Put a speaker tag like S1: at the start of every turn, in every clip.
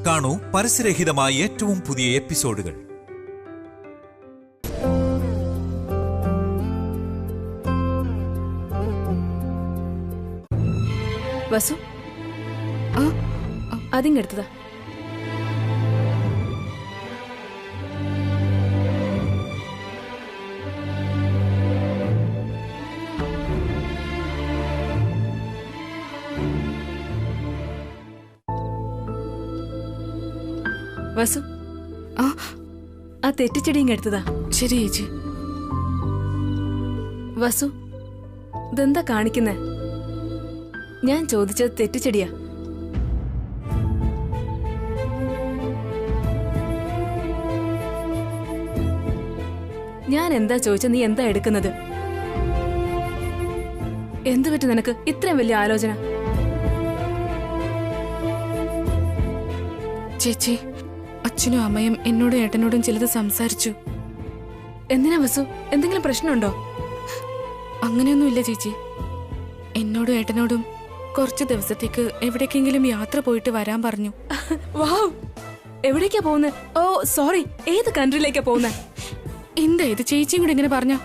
S1: കാണൂ പരസ്യരഹിതമായ ഏറ്റവും പുതിയ എപ്പിസോഡുകൾ.
S2: വസു, അതിങ്ങെടുത്തതാ. വസു, ആ തെറ്റിച്ചെടി ഇങ്ങെടുത്തതാ.
S3: ശരി ചേച്ചി.
S2: വസു, ഇതെന്താ കാണിക്കുന്നേ? ഞാൻ ചോദിച്ചത് തെറ്റിച്ചെടിയാ. ഞാൻ എന്താ ചോദിച്ച, നീ എന്താ എടുക്കുന്നത്? എന്തു പറ്റും നിനക്ക് ഇത്രയും വലിയ ആലോചന?
S3: ചേച്ചി, അച്ഛനും അമ്മയും എന്നോടും ഏട്ടനോടും ചിലത് സംസാരിച്ചു.
S2: എന്തിനാ വസു? എന്തെങ്കിലും പ്രശ്നമുണ്ടോ?
S3: അങ്ങനെയൊന്നുമില്ല ചേച്ചി. എന്നോടും ഏട്ടനോടും കുറച്ച് ദിവസത്തേക്ക് എവിടേക്കെങ്കിലും യാത്ര പോയിട്ട് വരാൻ പറഞ്ഞു.
S2: വാവ്, എവിടേക്കാ പോകുന്നത്? ഓ സോറി, ഏത് കൺട്രിയിലേക്കാ പോകുന്നത്?
S3: എന്താ ഇത് ചേച്ചിയും കൂടെ ഇങ്ങനെ പറഞ്ഞ?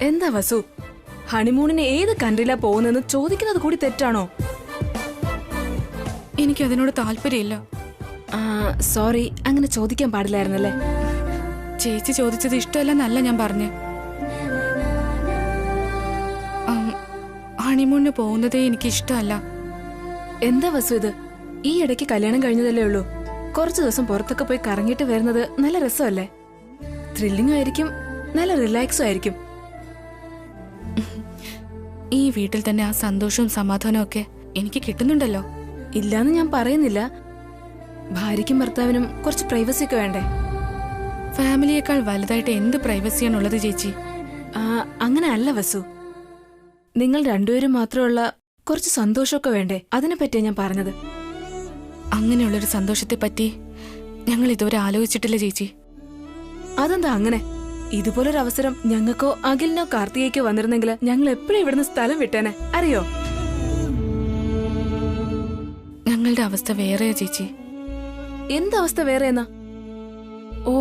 S2: എന്താ വസു, ഹണിമൂണിന് ഏത് കൺട്രിയിലാ പോകുന്നതെന്ന് ചോദിക്കുന്നത് കൂടി തെറ്റാണോ?
S3: എനിക്ക് അതിനോട് താല്പര്യമില്ല.
S2: സോറി, അങ്ങനെ ചോദിക്കാൻ പാടില്ലായിരുന്നല്ലേ.
S3: ചേച്ചി ചോദിച്ചത് ഇഷ്ടമല്ലെന്നല്ല ഞാൻ പറഞ്ഞു. ഹണിമൂണിന് പോകുന്നതേ എനിക്ക് ഇഷ്ടമല്ല.
S2: എന്താ വസു ഇത്? ഈ ഇടയ്ക്ക് കല്യാണം കഴിഞ്ഞതല്ലേ ഉള്ളൂ. കുറച്ചു ദിവസം പുറത്തൊക്കെ പോയി കറങ്ങിയിട്ട് വരുന്നത് നല്ല രസമല്ലേ? ത്രില്ലിംഗും ആയിരിക്കും, നല്ല റിലാക്സും ആയിരിക്കും.
S3: ഈ വീട്ടിൽ തന്നെ ആ സന്തോഷവും സമാധാനവും ഒക്കെ എനിക്ക് കിട്ടുന്നുണ്ടല്ലോ.
S2: ഇല്ലാന്ന് ഞാൻ പറയുന്നില്ല. ഭാര്യയ്ക്കും ഭർത്താവിനും കുറച്ച് പ്രൈവസി ഒക്കെ വേണ്ടേ?
S3: ഫാമിലിയേക്കാൾ വലുതായിട്ട് എന്ത് പ്രൈവസിയാണുള്ളത് ചേച്ചി?
S2: അങ്ങനെ അല്ല വസു, നിങ്ങൾ രണ്ടുപേരും മാത്രമുള്ള കുറച്ച് സന്തോഷമൊക്കെ വേണ്ടേ? അതിനെ പറ്റിയാ ഞാൻ പറഞ്ഞത്.
S3: അങ്ങനെയുള്ളൊരു സന്തോഷത്തെ പറ്റി ഞങ്ങൾ ഇതുവരെ ആലോചിച്ചിട്ടില്ല ചേച്ചി.
S2: അതെന്താ അങ്ങനെ? ഇതുപോലൊരു അവസരം ഞങ്ങൾക്കോ അഖിലിനോ കാർത്തികയ്ക്കോ വന്നിരുന്നെങ്കിൽ ഞങ്ങൾ എപ്പോഴും ഇവിടുന്ന് സ്ഥലം വിട്ടേനെ, അറിയോ?
S3: ഞങ്ങളുടെ അവസ്ഥ വേറെയാ ചേച്ചി.
S2: എന്തവസ്ഥ വേറെയെന്നാ? ഓ,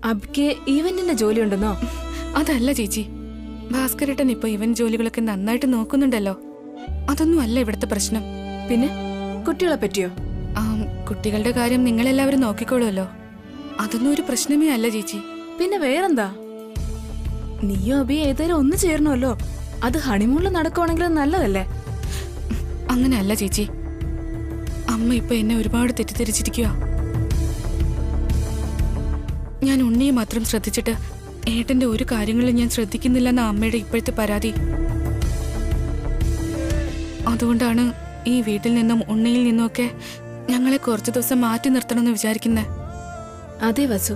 S2: അബ്ക്ക് ഈവന്റിന്റെ ജോലി ഉണ്ടെന്നോ?
S3: അതല്ല ചേച്ചി, ഭാസ്കരേട്ടൻ ഇപ്പൊ ഇവന്റ് ജോലികളൊക്കെ നന്നായിട്ട് നോക്കുന്നുണ്ടല്ലോ. അതൊന്നും അല്ല ഇവിടുത്തെ പ്രശ്നം.
S2: പിന്നെ കുട്ടികളെ പറ്റിയോ?
S3: കുട്ടികളുടെ കാര്യം നിങ്ങളെല്ലാവരും നോക്കിക്കോളുമല്ലോ. അതൊന്നും ഒരു പ്രശ്നമേ അല്ല ചേച്ചി.
S2: പിന്നെ വേറെന്താ? നീയോ അബി ഏതായാലും ഒന്ന് ചേരണമല്ലോ. അത് ഹണിമൂണിൽ നടക്കുവാണെങ്കിൽ നല്ലതല്ലേ?
S3: അങ്ങനെയല്ല ചേച്ചി, അമ്മ ഇപ്പൊ എന്നെ ഒരുപാട് തെറ്റിദ്ധരിച്ചിരിക്കുക. ഞാൻ ഉണ്ണിയെ മാത്രം ശ്രദ്ധിച്ചിട്ട് ഏട്ടന്റെ ഒരു കാര്യങ്ങളും ഞാൻ ശ്രദ്ധിക്കുന്നില്ലെന്ന അമ്മയുടെ ഇപ്പോഴത്തെ പരാതി. അതുകൊണ്ടാണ് ഈ വീട്ടിൽ നിന്നും ഉണ്ണിയിൽ നിന്നുമൊക്കെ ഞങ്ങളെ കുറച്ചു ദിവസം മാറ്റി നിർത്തണമെന്ന് വിചാരിക്കുന്നത്.
S2: അതെ വസു,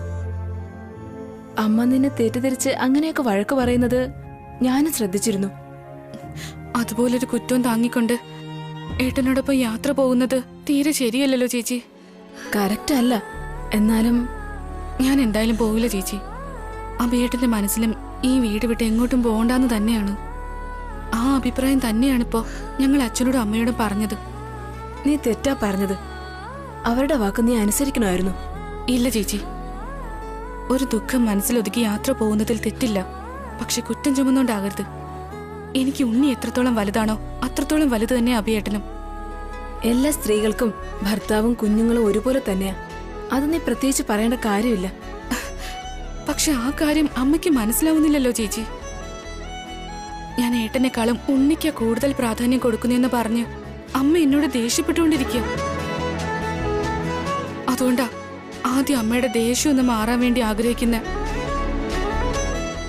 S2: അമ്മ നിന്നെ തെറ്റിദ്ധരിച്ച് അങ്ങനെയൊക്കെ വഴക്ക് പറയുന്നത് ഞാനും ശ്രദ്ധിച്ചിരുന്നു.
S3: അതുപോലൊരു കുറ്റവും താങ്ങിക്കൊണ്ട് ഏട്ടനോടൊപ്പം യാത്ര പോകുന്നത് തീരെ ശരിയല്ലല്ലോ ചേച്ചി.
S2: കറക്റ്റ് അല്ല. എന്നാലും
S3: ഞാൻ എന്തായാലും പോവില്ല ചേച്ചി. അഭിയേട്ടന്റെ മനസ്സിലും ഈ വീട് വിട്ട് എങ്ങോട്ടും പോകണ്ടെന്ന് തന്നെയാണ്. ആ അഭിപ്രായം തന്നെയാണിപ്പോ ഞങ്ങൾ അച്ഛനോടും അമ്മയോടും പറഞ്ഞത്.
S2: നീ തെറ്റാ പറഞ്ഞത്. അവരുടെ വാക്ക് നീ അനുസരിക്കണമായിരുന്നു.
S3: ഇല്ല ചേച്ചി, ഒരു ദുഃഖം മനസ്സിലൊതുക്കി യാത്ര പോകുന്നതിൽ തെറ്റില്ല. പക്ഷെ കുറ്റം ചുമന്നോണ്ടാകരുത്. എനിക്ക് ഉണ്ണി എത്രത്തോളം വലുതാണോ അത്രത്തോളം വലുത് തന്നെ അഭിയേട്ടനും.
S2: എല്ലാ സ്ത്രീകൾക്കും ഭർത്താവും കുഞ്ഞുങ്ങളും ഒരുപോലെ തന്നെയാ. അത് നീ പ്രത്യേകിച്ച് പറയേണ്ട കാര്യമില്ല.
S3: പക്ഷെ ആ കാര്യം അമ്മയ്ക്ക് മനസ്സിലാവുന്നില്ലല്ലോ ചേച്ചി. ഞാൻ ഏട്ടനെക്കാളും ഉണ്ണിക്ക് കൂടുതൽ പ്രാധാന്യം കൊടുക്കുന്നെന്ന് പറഞ്ഞ് അമ്മ എന്നോട് ദേഷ്യപ്പെട്ടുകൊണ്ടിരിക്കുക. അതുകൊണ്ടാ ആദ്യം അമ്മയുടെ ദേഷ്യം ഒന്ന് മാറാൻ വേണ്ടി ആഗ്രഹിക്കുന്ന.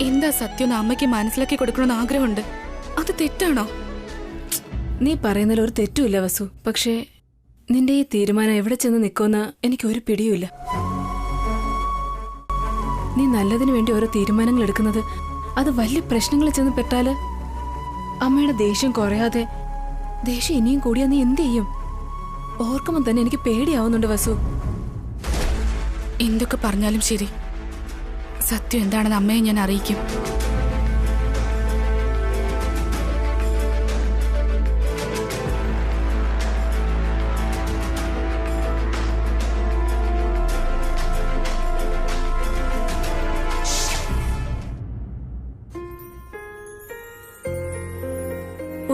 S3: എന്താ സത്യം അമ്മയ്ക്ക് മനസ്സിലാക്കി കൊടുക്കണമെന്ന് ആഗ്രഹമുണ്ട്. അത് തെറ്റാണോ?
S2: നീ പറയുന്നതിൽ ഒരു തെറ്റുമില്ല വസു. പക്ഷേ നിന്റെ ഈ തീരുമാനം എവിടെ ചെന്ന് നിൽക്കുമെന്ന് എനിക്കൊരു പിടിയുമില്ല. നീ നല്ലതിനു വേണ്ടി ഓരോ തീരുമാനങ്ങൾ എടുക്കുന്നത് അത് വലിയ പ്രശ്നങ്ങളിൽ ചെന്ന് പെട്ടാല് അമ്മയുടെ ദേഷ്യം കുറയാതെ ദേഷ്യം ഇനിയും കൂടിയാ നീ എന്ത് ചെയ്യും? ഓർക്കുമ്പോൾ തന്നെ എനിക്ക് പേടിയാവുന്നുണ്ട് വസു.
S3: എന്തൊക്കെ പറഞ്ഞാലും ശരി, സത്യം എന്താണെന്ന് അമ്മയെ ഞാൻ അറിയിക്കും.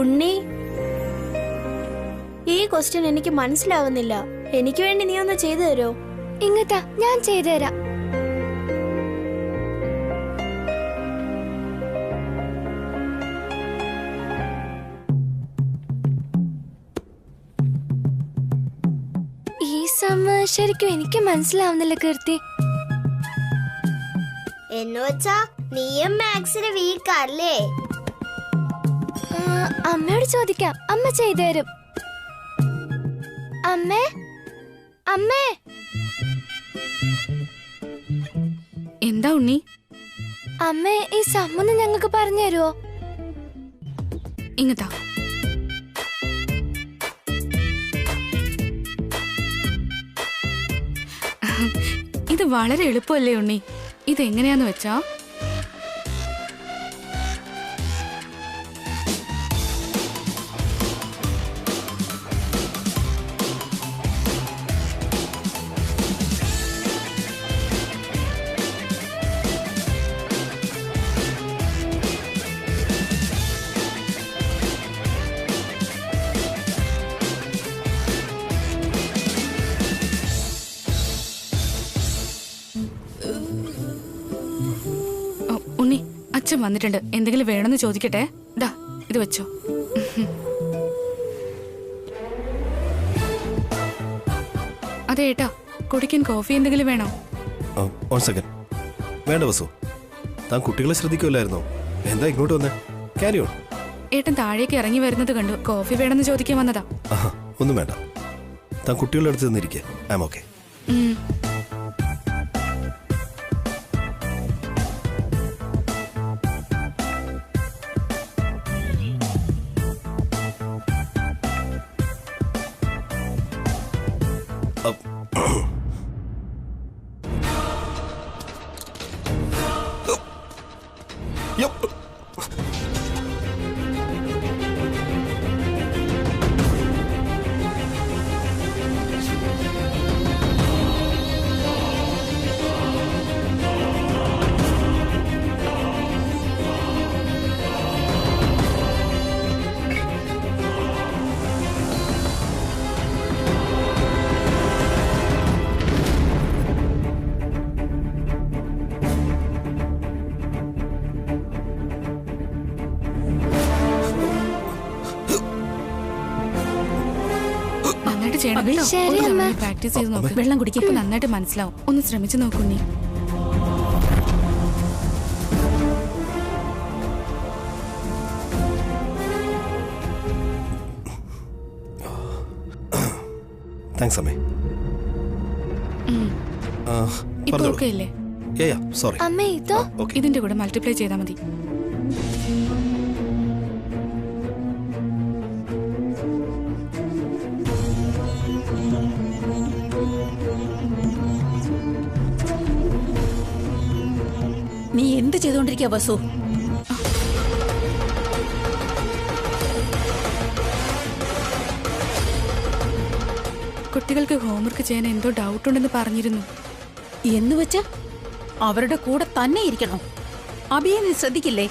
S4: ഉണ്ണി, ഈ ക്വസ്റ്റ്യൻ എനിക്ക് മനസ്സിലാവുന്നില്ല. എനിക്ക് വേണ്ടി നീ ഒന്ന് ചെയ്തു തരോ?
S5: ഇങ്ങത്താ, ഞാൻ ചെയ്തുതരാം. ഈ ശരിക്കും എനിക്ക് മനസ്സിലാവുന്നില്ല കീർത്തി.
S4: എന്നുവെച്ചാ നീയും മാത്സിന് വീക്കല്ലേ?
S5: അമ്മയോട് ചോദിക്കാം, അമ്മ ചെയ്തുതരും. അമ്മേ, അമ്മേ.
S3: എന്താ ഉണ്ണി?
S5: അമ്മേ, ഈ സമ്മൊന്ന് ഞങ്ങൾക്ക് പറഞ്ഞു തരുമോ?
S3: ഇങ്ങത്താ. ഇത് വളരെ എളുപ്പമല്ലേ ഉണ്ണി? ഇതെങ്ങനെയാന്ന് വെച്ചാ, ഉണ്ണി അച്ഛൻ വന്നിട്ടുണ്ട്. എന്തെങ്കിലും വേണമെന്ന് ചോദിക്കട്ടെ. ദാ ഇത് വെച്ചോ. അതെ ഏട്ടാ, കുടിക്കാൻ കോഫി എന്തെങ്കിലും വേണോ?
S6: വേണ്ട വസു, താൻ കുട്ടികളെ ശ്രദ്ധിക്കുമല്ലായിരുന്നോ? എന്താ ഇങ്ങോട്ട് വന്നേ? Carry on.
S3: ഏട്ടൻ താഴേക്ക് ഇറങ്ങി വരുന്നത് കണ്ടു. കോഫി വേണമെന്ന് ചോദിക്കാൻ വന്നതാ.
S6: ഒന്നും വേണ്ട, താൻ കുട്ടികളുടെ അടുത്ത് നിന്നിരിക്കുക. I am okay.
S3: പ്രാക്ടീസ് ചെയ്ത് നോക്ക്. വെള്ളം കുടിക്കാൻ നന്നായിട്ട് മനസ്സിലാവും. ഒന്ന് ശ്രമിച്ചു നോക്കുണ്ണി.
S6: താങ്ക്സ് അമ്മേ.
S3: ഇപ്പൊ ഓക്കെ അല്ലേ?
S6: സോറി
S5: അമ്മേ, ഇതോ
S3: ഇതിന്റെ കൂടെ മൾട്ടിപ്ലൈ ചെയ്താൽ മതി.
S7: നീ എന്ത് ചെയ്തോണ്ടിരിക്കുക വസു?
S3: കുട്ടികൾക്ക് ഹോംവർക്ക് ചെയ്യാൻ എന്തോ ഡൗട്ട് ഉണ്ടെന്ന് പറഞ്ഞിരുന്നു.
S7: എന്ന് വെച്ച് അവരുടെ കൂടെ തന്നെ ഇരിക്കണോ? അഭിയെ നീ ശ്രദ്ധിക്കില്ലേ?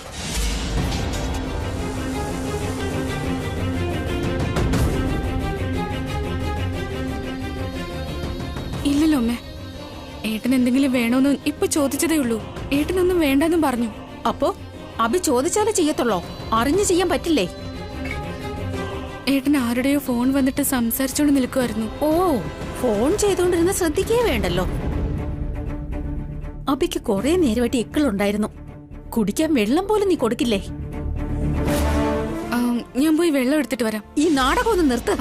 S3: ഇല്ലല്ലോ അമ്മേ. ഏട്ടൻ എന്തെങ്കിലും വേണോന്ന് ഇപ്പൊ ചോദിച്ചതേ ഉള്ളൂ. ഏട്ടനൊന്നും വേണ്ടെന്നും പറഞ്ഞു.
S7: അപ്പോ അഭി ചോദിച്ചാലേ ചെയ്യത്തുള്ളോ? അറിഞ്ഞു ചെയ്യാൻ പറ്റില്ലേ?
S3: ഏട്ടൻ ആരുടെയോ ഫോൺ വന്നിട്ട് സംസാരിച്ചോണ്ട് നിൽക്കുമായിരുന്നു.
S7: ഓ, ഫോൺ ചെയ്തോണ്ടിരുന്ന ശ്രദ്ധിക്കേ വേണ്ടല്ലോ. അഭിക്ക് കുറെ നേരമായിട്ട് ഇക്കളുണ്ടായിരുന്നു. കുടിക്കാൻ വെള്ളം പോലും നീ കൊടുക്കില്ലേ?
S3: ഞാൻ പോയി വെള്ളം എടുത്തിട്ട് വരാം.
S7: ഈ നാടകം ഒന്ന് നിർത്ത.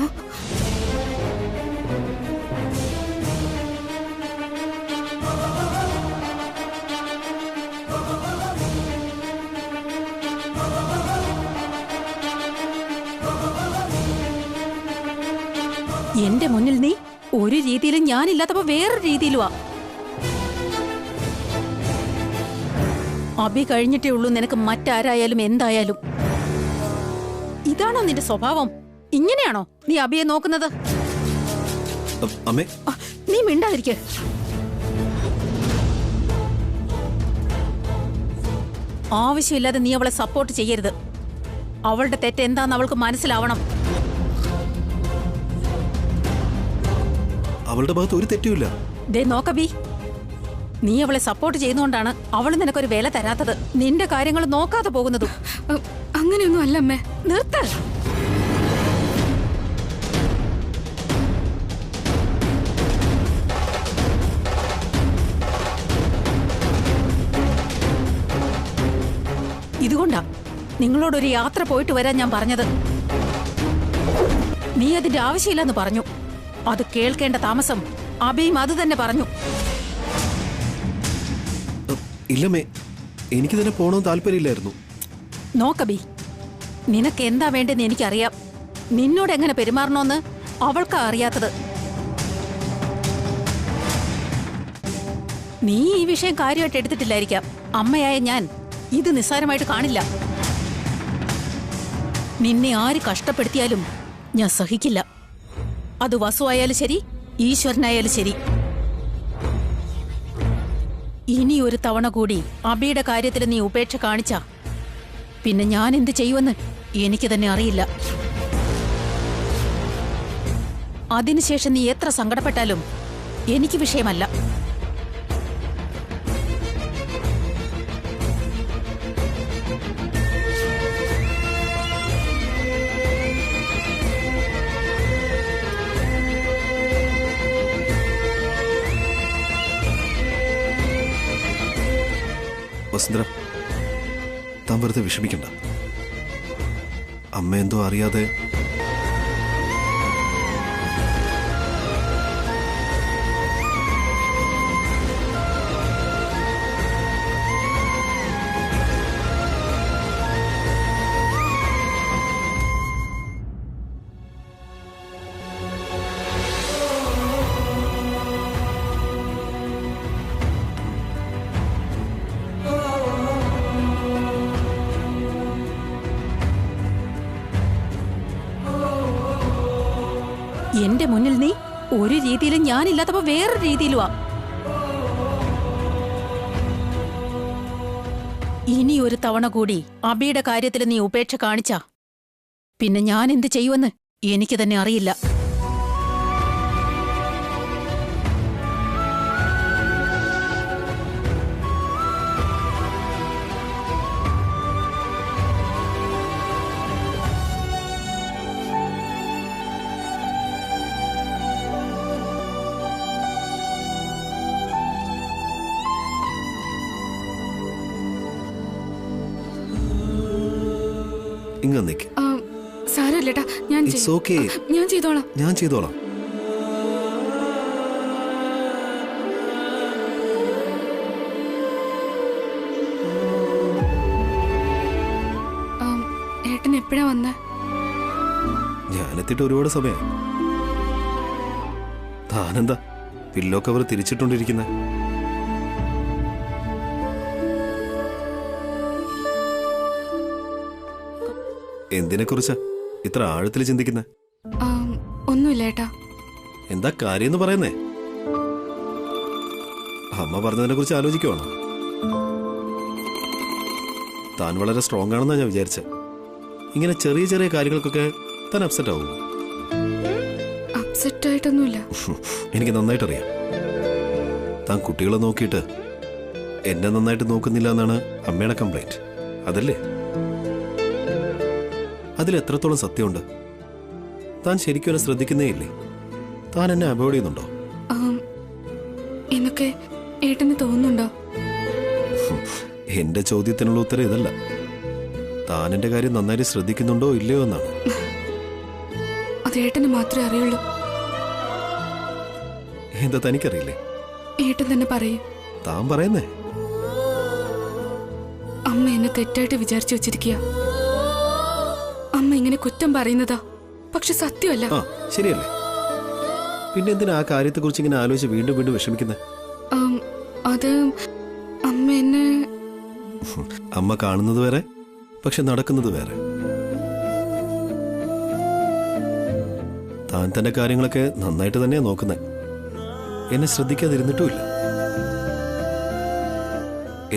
S7: എന്റെ മുന്നിൽ നീ ഒരു രീതിയിലും ഞാനില്ലാത്തപ്പോ വേറൊരു രീതിയിലുവാ. അഭി കഴിഞ്ഞിട്ടേ ഉള്ളൂ നിനക്ക് മറ്റാരായാലും എന്തായാലും. ഇതാണോ നിന്റെ സ്വഭാവം? ഇങ്ങനെയാണോ നീ അഭിയെ നോക്കുന്നത്? നീ മിണ്ടാതിരിക്ക. ആവശ്യമില്ലാതെ നീ അവളെ സപ്പോർട്ട് ചെയ്യരുത്. അവളുടെ തെറ്റ് എന്താന്ന് അവൾക്ക് മനസ്സിലാവണം.
S6: അവളുടെ ഭാഗത്ത് ഒരു തെറ്റുമില്ല.
S7: ദേ നോക്കബി, നീ അവളെ സപ്പോർട്ട് ചെയ്യുന്നോണ്ടാണ് അവൾ നിനക്കൊരു വില തരാത്തത്, നിന്റെ കാര്യങ്ങൾ നോക്കാതെ പോകുന്നതും.
S3: അങ്ങനെയൊന്നും അല്ല അമ്മേ.
S7: നിർത്ത്. ഇതുകൊണ്ടാ നിങ്ങളോടൊരു യാത്ര പോയിട്ട് വരാൻ ഞാൻ പറഞ്ഞത്. നീ അതിന്റെ ആവശ്യമില്ലെന്ന് പറഞ്ഞു. അത് കേൾക്കേണ്ട താമസം അബിയും അത് തന്നെ പറഞ്ഞു.
S6: ഇല്ലമ്മേ, എനിക്ക് തന്നെ പോകണമെന്ന് താല്പര്യമില്ലായിരുന്നു.
S7: നോക്കബി, നിനക്ക് എന്താ വേണ്ടെന്ന് എനിക്കറിയാം. നിന്നോട് എങ്ങനെ പെരുമാറണമെന്ന് അവൾക്കാ അറിയാത്തത്. നീ ഈ വിഷയം കാര്യമായിട്ട് എടുത്തിട്ടില്ലായിരിക്കാം. അമ്മയായ ഞാൻ ഇത് നിസ്സാരമായിട്ട് കാണില്ല. നിന്നെ ആര് കഷ്ടപ്പെടുത്തിയാലും ഞാൻ സഹിക്കില്ല. അത് വസു ആയാലും ശരി, ഈശ്വരനായാലും ശരി. ഇനി ഒരു തവണ കൂടി അബിയുടെ കാര്യത്തിൽ നീ ഉപേക്ഷ കാണിച്ച പിന്നെ ഞാൻ എന്ത് ചെയ്യുമെന്ന് എനിക്ക് തന്നെ അറിയില്ല. അതിനുശേഷം നീ എത്ര സങ്കടപ്പെട്ടാലും എനിക്ക് വിഷയമല്ല.
S6: വസുന്ധര, താൻ വെറുതെ വിഷമിക്കണ്ട. അമ്മ എന്തോ അറിയാതെ
S7: എന്റെ മുന്നിൽ നീ ഒരു രീതിയിലും ഞാനില്ലാത്തപ്പോ വേറൊരു രീതിയിലുവാ. ഇനി ഒരു തവണ കൂടി അബിയുടെ കാര്യത്തിൽ നീ ഉപേക്ഷ കാണിച്ച പിന്നെ ഞാൻ എന്ത് ചെയ്യുമെന്ന് എനിക്ക് തന്നെ അറിയില്ല.
S6: ഇങ്ങന്നേക്ക്.
S3: സാരല്ലേട്ടാ, ഞാൻ
S6: It's okay.
S3: ഞാൻ ചെയ്തോളാം.
S6: ഞാൻ ചെയ്തോളാം.
S3: ഏട്ടൻ എപ്പോഴാ വന്നേ?
S6: ഞാനെത്തിയിട്ട് ഒരുപാട് സമയം. താനെന്താ പില്ലോ കവർ തിരിച്ചിട്ടോണ്ടിരിക്കുന്നെ? എന്തിനെ കുറിച്ചാ ഇത്ര ആഴത്തിൽ ചിന്തിക്കുന്നെ?
S3: ഒന്നുമില്ല ഏട്ടാ.
S6: എന്താ കാര്യം പറയുന്നേ? അമ്മ പറഞ്ഞതിനെ കുറിച്ച് ആലോചിക്കുവാണോ? താൻ വളരെ സ്ട്രോങ് ആണെന്നാ ഞാൻ വിചാരിച്ച. ഇങ്ങനെ ചെറിയ ചെറിയ കാര്യങ്ങൾക്കൊക്കെ താൻ അപ്സെറ്റ് ആവും.
S3: അപ്സെറ്റ് ആയിട്ടൊന്നുമില്ല.
S6: എനിക്ക് നന്നായിട്ടറിയാം. താൻ കുട്ടികളെ നോക്കിയിട്ട് എന്നെ നന്നായിട്ട് നോക്കുന്നില്ല എന്നാണ് അമ്മയുടെ കംപ്ലൈന്റ്. അതല്ലേ? അതിലെത്രത്തോളം സത്യമുണ്ട്? താൻ ശരിക്കും എന്നെ ശ്രദ്ധിക്കുന്നേ ഇല്ലേ? താൻ എന്നെ അവോയ്ഡ് ചെയ്യുന്നുണ്ടോ?
S3: എന്നൊക്കെ ഏട്ടന് തോന്നുന്നുണ്ടോ?
S6: എന്റെ ചോദ്യത്തിനുള്ള ഉത്തരം ഇതല്ല. താൻ എന്റെ കാര്യം നന്നായിട്ട് ശ്രദ്ധിക്കുന്നുണ്ടോ ഇല്ലയോ എന്നാണ്.
S3: അത് ഏട്ടന് മാത്രമേ അറിയുള്ളൂ.
S6: എന്താ തനിക്കറിയില്ലേ?
S3: ഏട്ടൻ തന്നെ പറയും.
S6: താൻ പറയുന്നേ?
S3: അമ്മ എന്നെ തെറ്റായിട്ട് വിചാരിച്ചു വെച്ചിരിക്കുക. അമ്മ ഇങ്ങനെ കുറ്റം പറയുന്നതാ, പക്ഷെ സത്യമല്ല.
S6: ആ ശരിയല്ലേ? പിന്നെ എന്തിനാ ആ കാര്യത്തെ കുറിച്ച് ഇങ്ങനെ ആലോചിച്ച് വീണ്ടും വീണ്ടും വിഷമിക്കുന്നേ?
S3: അത് അമ്മ എന്നെ
S6: അമ്മ കാണുന്നത് വേറെ, പക്ഷെ നടക്കുന്നത് വേറെ. താൻ തന്റെ കാര്യങ്ങളൊക്കെ നന്നായിട്ട് തന്നെയാ നോക്കുന്നേ. എന്നെ ശ്രദ്ധിക്കാതിരുന്നിട്ടുമില്ല.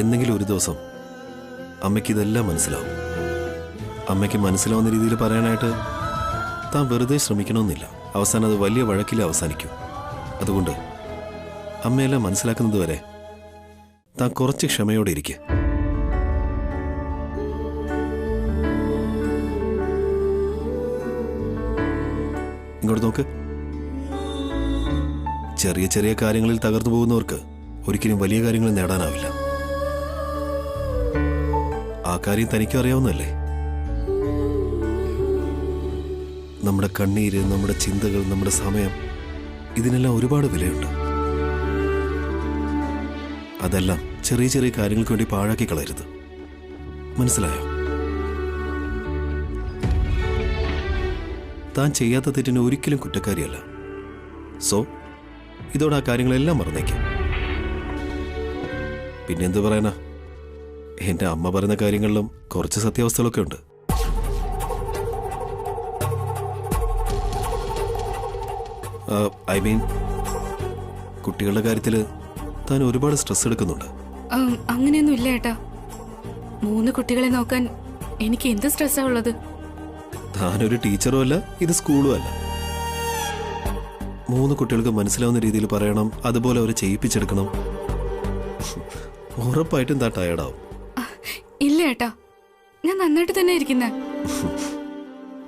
S6: എന്നെങ്കിലും ഒരു ദിവസം അമ്മയ്ക്ക് ഇതെല്ലാം മനസ്സിലാവും. അമ്മയ്ക്ക് മനസ്സിലാവുന്ന രീതിയിൽ പറയാനായിട്ട് താൻ വെറുതെ ശ്രമിക്കണമെന്നില്ല. അവസാനം അത് വലിയ വഴക്കിൽ അവസാനിക്കും. അതുകൊണ്ട് അമ്മയെല്ലാം മനസ്സിലാക്കുന്നത് വരെ താൻ കുറച്ച് ക്ഷമയോടെ ഇരിക്കുക. ഇങ്ങോട്ട് നോക്ക്. ചെറിയ ചെറിയ കാര്യങ്ങളിൽ തകർന്നു പോകുന്നവർക്ക് ഒരിക്കലും വലിയ കാര്യങ്ങൾ നേടാനാവില്ല. ആ കാര്യം തനിക്കും അറിയാവുന്നല്ലേ? നമ്മുടെ കണ്ണീര്, നമ്മുടെ ചിന്തകൾ, നമ്മുടെ സമയം, ഇതിനെല്ലാം ഒരുപാട് വിലയുണ്ട്. അതെല്ലാം ചെറിയ ചെറിയ കാര്യങ്ങൾക്ക് വേണ്ടി പാഴാക്കി കളയരുത്. മനസ്സിലായോ? താൻ ചെയ്യാത്ത തെറ്റിന് ഒരിക്കലും കുറ്റക്കാരിയല്ല. സോ ഇതോടെ ആ കാര്യങ്ങളെല്ലാം മറന്നേക്കാം. പിന്നെന്ത് പറയാനാ, എന്റെ അമ്മ പറയുന്ന കാര്യങ്ങളിലും കുറച്ച് സത്യാവസ്ഥകളൊക്കെ ഉണ്ട്. ഐ മീൻ, കുട്ടികളുടെ കാര്യത്തിൽ താൻ ഒരുപാട് സ്ട്രെസ് എടുക്കുന്നുണ്ട്.
S3: അങ്ങനെയൊന്നും ഇല്ല ഏട്ടാ. 3 കുട്ടികളെ നോക്കാൻ എനിക്ക് എന്ത് സ്ട്രെസ്സാ ഉള്ളത്?
S6: താനൊരു ടീച്ചറും അല്ല, ഇത് സ്കൂളും അല്ല. 3 കുട്ടികൾക്ക് മനസ്സിലാവുന്ന രീതിയിൽ പറയണം, അതുപോലെ അവരെ ചെയ്യിപ്പിച്ചെടുക്കണം. ഉറപ്പായിട്ടും താൻ ടയർഡാവും.
S3: ഇല്ല ഏട്ടാ, ഞാൻ നന്നായിട്ട് തന്നെ ഇരിക്കുന്നേ.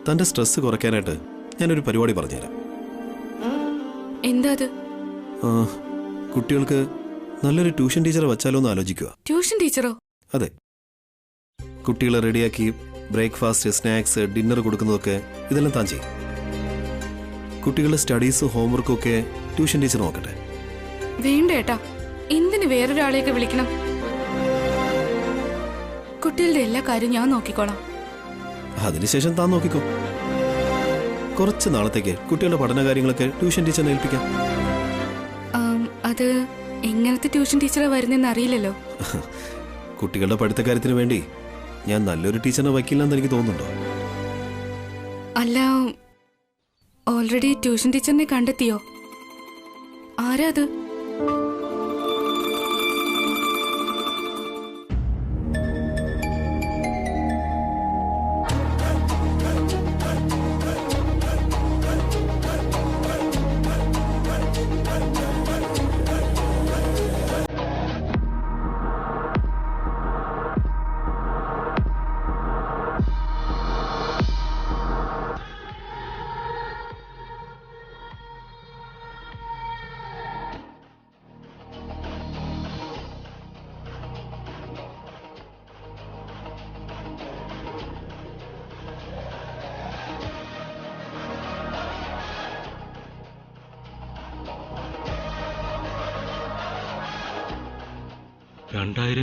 S6: തന്റെ സ്ട്രെസ് കുറയ്ക്കാനായിട്ട് ഞാനൊരു പരിപാടി പറഞ്ഞുതരാം.
S3: എന്താ അത്?
S6: കുട്ടികൾക്ക് നല്ലൊരു ട്യൂഷൻ ടീച്ചറെ വച്ചാലോ എന്ന് ആലോചിക്കുക.
S3: ട്യൂഷൻ ടീച്ചറോ?
S6: അതെ. കുട്ടികളെ റെഡിയാക്കി ബ്രേക്ക്ഫാസ്റ്റ്, സ്നാക്സ്, ഡിന്നർ കൊടുക്കുന്നതൊക്കെ ഇതെല്ലാം താൻ ചെയ്യും. കുട്ടികളുടെ സ്റ്റഡീസും ഹോംവർക്കും ഒക്കെ ട്യൂഷൻ ടീച്ചർ നോക്കട്ടെ.
S3: വേണ്ട ഏട്ടാ, എന്തിന് വേറൊരാളെയൊക്കെ വിളിക്കണം? കുട്ടികളുടെ എല്ലാ കാര്യവും ഞാൻ നോക്കിക്കോളാം.
S6: അതിനുശേഷം താൻ നോക്കിക്കോ. കുറച്ച് നാളത്തേക്ക് കുട്ടികളുടെ പഠന കാര്യങ്ങളൊക്കെ ട്യൂഷൻ ടീച്ചറിനെ ഏൽപ്പിക്കാം.
S3: അത് എങ്ങനത്തെ ട്യൂഷൻ ടീച്ചറാ വരുന്നെന്ന് അറിയില്ലല്ലോ.
S6: കുട്ടികളുടെ പഠിത്ത കാര്യത്തിന് വേണ്ടി ഞാൻ നല്ലൊരു ടീച്ചറിനെ വയ്ക്കില്ലെന്ന് എനിക്ക് തോന്നുന്നുണ്ടോ?
S3: അല്ല, ഓൾറെഡി ട്യൂഷൻ ടീച്ചറിനെ കണ്ടെത്തിയോ? ആരാ അത്?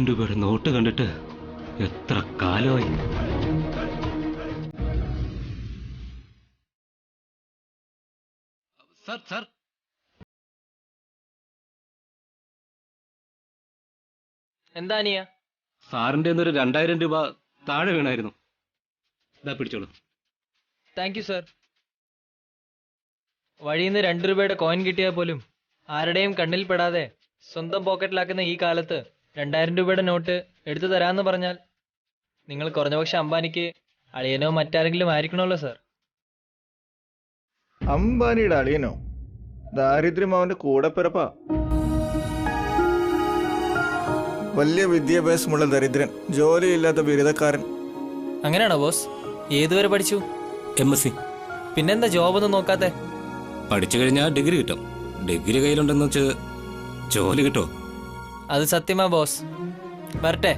S8: രൂപയുടെ നോട്ട് കണ്ടിട്ട് എത്ര കാലമായി. സർ സർ
S9: എന്താ അനിയ?
S8: സാറിന്റെ 2000 രൂപ താഴെ വീണായിരുന്നു. ഇതാ പിടിച്ചോളൂ.
S9: Thank you sir. വഴിയിൽ നിന്ന് 2 രൂപയുടെ കോയിൻ കിട്ടിയാൽ പോലും ആരുടെയും കണ്ണിൽ പെടാതെ സ്വന്തം പോക്കറ്റിലാക്കുന്ന ഈ കാലത്ത് 2000 രൂപയുടെ നോട്ട് എടുത്തു തരാമെന്ന് പറഞ്ഞാൽ നിങ്ങൾ കുറഞ്ഞപക്ഷം അംബാനിക്ക് അളിയനോ മറ്റാരെങ്കിലും ആയിരിക്കണമല്ലോ സർ.
S10: അംബാനിയുടെ അളിയനോ? ദാരിദ്ര്യം അവന്റെ കൂടെപ്പിറപ്പാ. വലിയ വിദ്യാഭ്യാസമുള്ള ദരിദ്രൻ, ജോലിയില്ലാത്ത ബിരുദക്കാരൻ.
S9: അങ്ങനെയാണോ ബോസ്? ഏതുവരെ പഠിച്ചു?
S8: MSc.
S9: പിന്നെന്താ ജോബൊന്നും നോക്കാത്തെ?
S8: പഠിച്ചു കഴിഞ്ഞാൽ ഡിഗ്രി കിട്ടും. ഡിഗ്രി കയ്യിലുണ്ടെന്ന് വെച്ച് ജോലി കിട്ടോ?
S9: അത് സത്യമാ ബോസ്. വരട്ടെ.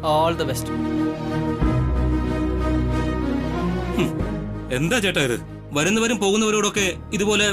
S9: All the best.
S8: എന്താ ചേട്ടാ ഇത്? വരുന്നവരും പോകുന്നവരോടൊക്കെ ഇതുപോലെ